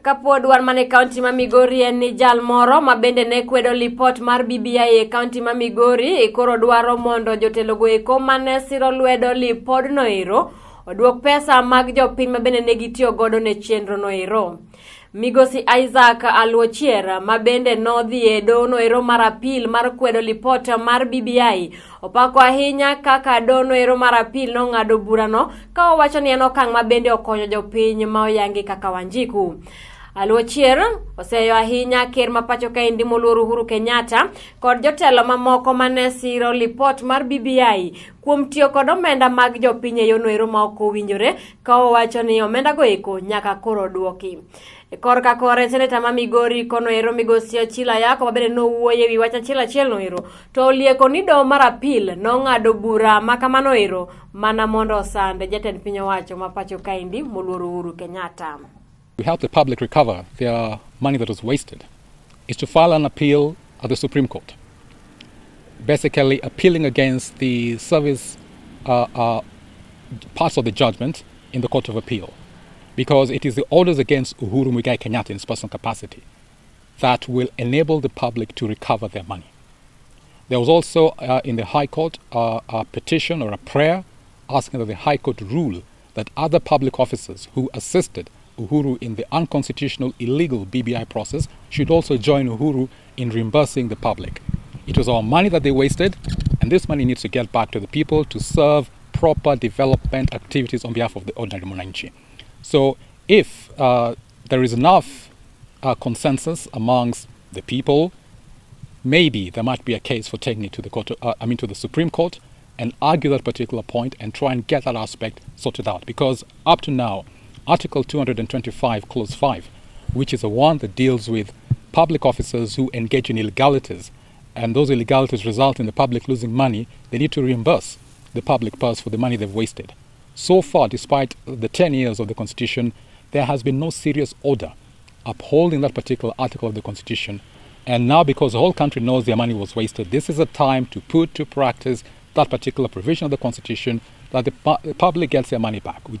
Kapod wan mane kaunti ma Migori en ni jal moro ma bende ne kwedo lipot mar BBI e kaunti ma Migori koro dwaro mondo jotelo go eko mane siro lwedo lipod no ero oduok pesa mag jopiny ma bende ne gitiyo godo ne chenro no ero. Migosi Isaac Aluochiera ma bende nodhi e dono ero mar apil mar kwedo lipot mar BBI opako ahinya kaka dono ero mar apil no ng'ado burano ka owacho ni en okang' ma bende okonyo jopiny ma oyangi kaka Wanjiku. Aluochiera oseyo ahinya ker ma pacho kaendi moluor Uhuru Kenyatta kod jotelo mamoko mane siro lipot mar BBI kuom tiyo kod omenda mag jopiny e yono ero ma ok owinjore ka owacho ni omenda go eko nyaka koro duoki. Korka kore seneta ma Migori kono ero Migosi Ochilo Ayacko ma bende nowuoyo ewi wach achiel no ero to olieko ni doho mar apil nong'ado bura ma kamano ero mana mondo osande jatend piny owacho ma pacho kaendi moluor Uhuru Kenyatta. To help the public recover their money that was wasted is to file an appeal at the Supreme Court, basically appealing against the service parts of the judgment in the Court of Appeal, because it is the orders against Uhuru Muigai Kenyatta in his personal capacity that will enable the public to recover their money. There was also in the High Court a petition or a prayer asking that the High Court rule that other public officers who assisted Uhuru in the unconstitutional illegal BBI process should also join Uhuru in reimbursing the public. It was our money that they wasted, and this money needs to get back to the people to serve proper development activities on behalf of the ordinary Mwananchi. So if there is enough consensus amongst the people, maybe there might be a case for taking it to the court, to the Supreme Court and argue that particular point and try and get that aspect sorted out. Because up to now, Article 225, Clause 5, which is the one that deals with public officers who engage in illegalities, and those illegalities result in the public losing money, they need to reimburse the public purse for the money they've wasted. So far, despite the 10 years of the Constitution, there has been no serious order upholding that particular article of the Constitution. And now, because the whole country knows their money was wasted, this is a time to put to practice that particular provision of the Constitution that the public gets their money back.